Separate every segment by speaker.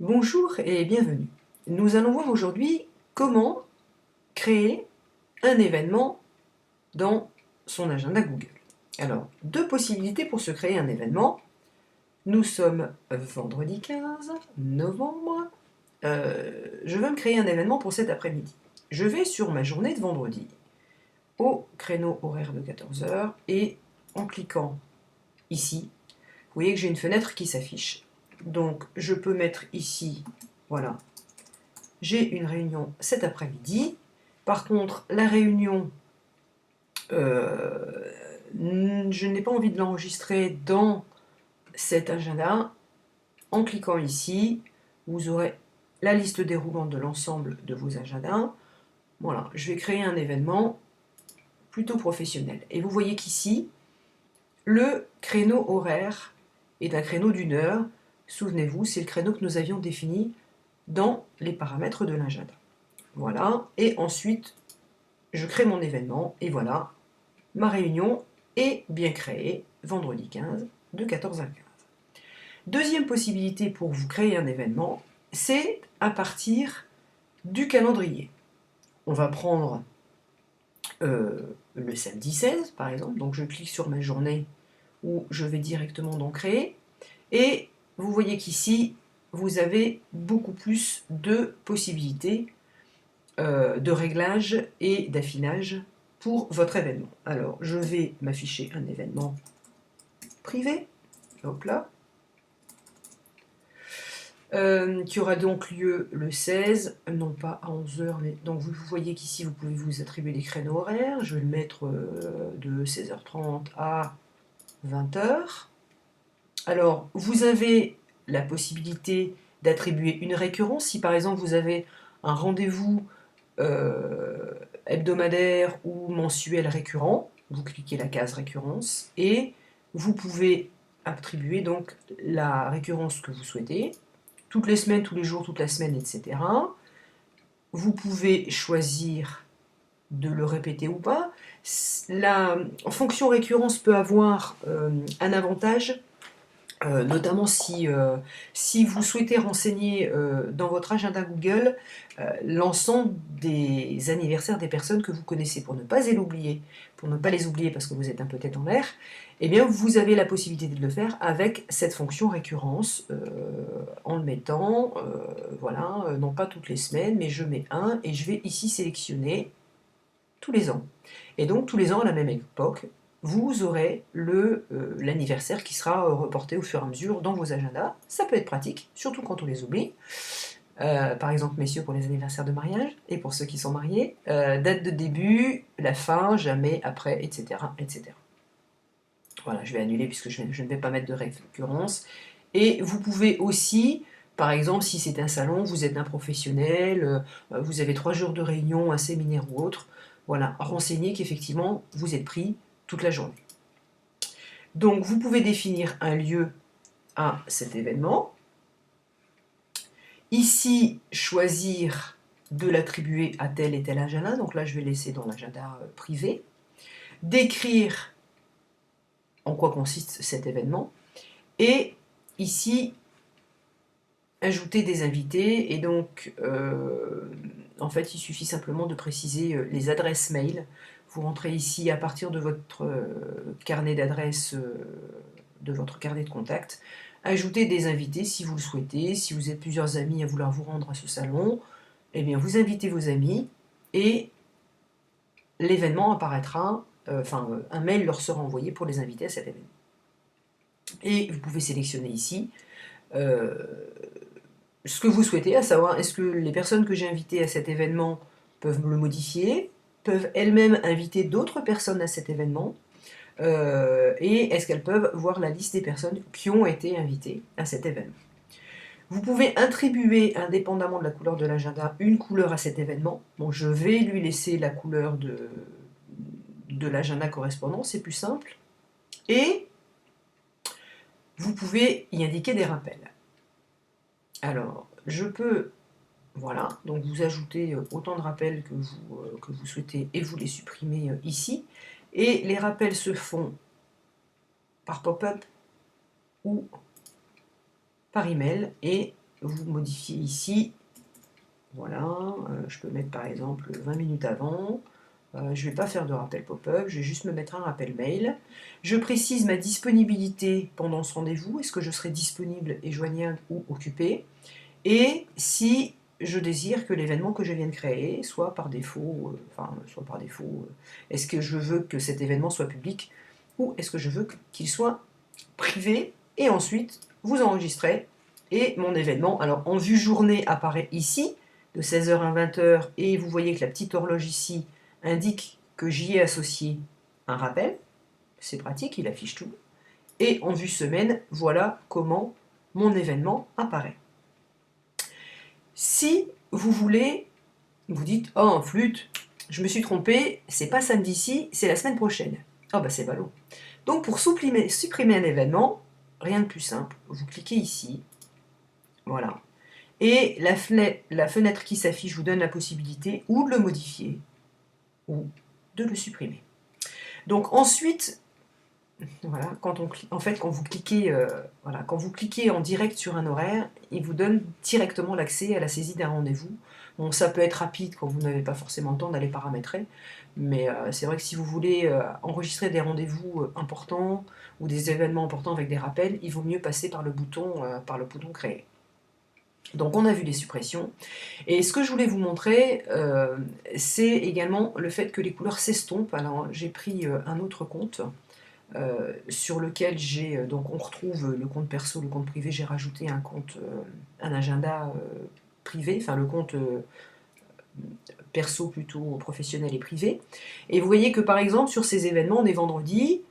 Speaker 1: Bonjour et bienvenue. Nous allons voir aujourd'hui comment créer un événement dans son agenda Google. Alors, deux possibilités pour se créer un événement. Nous sommes vendredi 15 novembre. Je veux me créer un événement pour cet après-midi. Je vais sur ma journée de vendredi, au créneau horaire de 14 heures, et en cliquant ici, vous voyez que j'ai une fenêtre qui s'affiche. Donc, je peux mettre ici, voilà, j'ai une réunion cet après-midi. Par contre, la réunion, je n'ai pas envie de l'enregistrer dans cet agenda. En cliquant ici, vous aurez la liste déroulante de l'ensemble de vos agendas. Voilà, je vais créer un événement plutôt professionnel. Et vous voyez qu'ici, le créneau horaire est un créneau d'une heure. Souvenez-vous, c'est le créneau que nous avions défini dans les paramètres de l'agenda. Voilà, et ensuite, je crée mon événement, et voilà, ma réunion est bien créée, vendredi 15, de 14 à 15. Deuxième possibilité pour vous créer un événement, c'est à partir du calendrier. On va prendre le samedi 16, par exemple, donc je clique sur ma journée où je vais directement dans créer, et vous voyez qu'ici, vous avez beaucoup plus de possibilités de réglage et d'affinage pour votre événement. Alors, je vais m'afficher un événement privé, hop là, qui aura donc lieu le 16, non pas à 11 h, mais donc vous voyez qu'ici vous pouvez vous attribuer des créneaux horaires. Je vais le mettre de 16h30 à 20 h. Alors, vous avez la possibilité d'attribuer une récurrence. Si par exemple vous avez un rendez-vous hebdomadaire ou mensuel récurrent, vous cliquez la case récurrence et vous pouvez attribuer donc la récurrence que vous souhaitez, toutes les semaines, tous les jours, toute la semaine, etc. Vous pouvez choisir de le répéter ou pas. La fonction récurrence peut avoir un avantage, notamment si vous souhaitez renseigner dans votre agenda Google l'ensemble des anniversaires des personnes que vous connaissez, pour ne pas les oublier, parce que vous êtes un peu tête en l'air, eh bien vous avez la possibilité de le faire avec cette fonction récurrence, en le mettant, voilà, non pas toutes les semaines, mais je mets un, et je vais ici sélectionner tous les ans. Et donc tous les ans à la même époque, vous aurez l'anniversaire qui sera reporté au fur et à mesure dans vos agendas. Ça peut être pratique, surtout quand on les oublie. Par exemple, messieurs, pour les anniversaires de mariage, et pour ceux qui sont mariés, date de début, la fin, jamais, après, etc., etc. Voilà, je vais annuler puisque je ne vais pas mettre de récurrence. Et vous pouvez aussi, par exemple, si c'est un salon, vous êtes un professionnel, vous avez 3 jours de réunion, un séminaire ou autre, voilà, renseignez qu'effectivement, vous êtes pris toute la journée. Donc, vous pouvez définir un lieu à cet événement. Ici, choisir de l'attribuer à tel et tel agenda. Donc là, je vais laisser dans l'agenda privé. Décrire en quoi consiste cet événement. Et ici, ajouter des invités. Et donc, en fait, il suffit simplement de préciser les adresses mail. Vous rentrez ici à partir de votre carnet d'adresses, de votre carnet de contact. Ajoutez des invités si vous le souhaitez. Si vous êtes plusieurs amis à vouloir vous rendre à ce salon, eh bien, vous invitez vos amis et l'événement apparaîtra, un mail leur sera envoyé pour les inviter à cet événement. Et vous pouvez sélectionner ici ce que vous souhaitez, à savoir est-ce que les personnes que j'ai invitées à cet événement peuvent le modifier, peuvent elles-mêmes inviter d'autres personnes à cet événement, et est-ce qu'elles peuvent voir la liste des personnes qui ont été invitées à cet événement. Vous pouvez attribuer, indépendamment de la couleur de l'agenda, une couleur à cet événement. Bon, je vais lui laisser la couleur de l'agenda correspondant, c'est plus simple. Et vous pouvez y indiquer des rappels. Alors, je peux, voilà, donc vous ajoutez autant de rappels que vous souhaitez et vous les supprimez ici. Et les rappels se font par pop-up ou par email, et vous modifiez ici, voilà, je peux mettre par exemple 20 minutes avant. Je ne vais pas faire de rappel pop-up, je vais juste me mettre un rappel mail. Je précise ma disponibilité pendant ce rendez-vous, est-ce que je serai disponible et joignable ou occupé, et si je désire que l'événement que je viens de créer soit par défaut, est-ce que je veux que cet événement soit public ou est-ce que je veux qu'il soit privé, et ensuite vous enregistrez, et mon événement, alors en vue journée apparaît ici, de 16h à 20h, et vous voyez que la petite horloge ici indique que j'y ai associé un rappel, c'est pratique, il affiche tout, et en vue semaine, voilà comment mon événement apparaît. Si vous voulez, vous dites, oh flûte, je me suis trompé, c'est pas samedi-ci, c'est la semaine prochaine. Oh bah c'est ballot. Donc pour supprimer un événement, rien de plus simple, vous cliquez ici, voilà, et la fenêtre qui s'affiche vous donne la possibilité ou de le modifier, ou de le supprimer. Donc ensuite, voilà, quand vous cliquez, quand vous cliquez en direct sur un horaire, il vous donne directement l'accès à la saisie d'un rendez-vous. Bon, ça peut être rapide quand vous n'avez pas forcément le temps d'aller paramétrer, mais c'est vrai que si vous voulez enregistrer des rendez-vous importants ou des événements importants avec des rappels, il vaut mieux passer par le bouton créer. Donc on a vu les suppressions, et ce que je voulais vous montrer, c'est également le fait que les couleurs s'estompent. Alors j'ai pris un autre compte sur lequel donc on retrouve le compte perso, le compte privé, j'ai rajouté un compte, un agenda privé, enfin le compte perso plutôt professionnel et privé. Et vous voyez que par exemple sur ces événements, on est vendredi,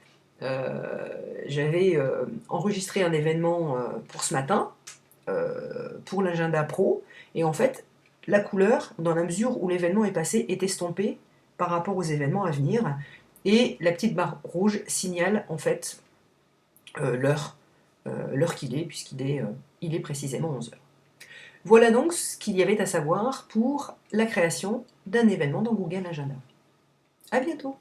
Speaker 1: j'avais enregistré un événement pour ce matin, pour l'agenda pro, et en fait la couleur, dans la mesure où l'événement est passé, est estompée par rapport aux événements à venir, et la petite barre rouge signale en fait l'heure qu'il est, il est précisément 11 h. Voilà donc ce qu'il y avait à savoir pour la création d'un événement dans Google Agenda. À bientôt!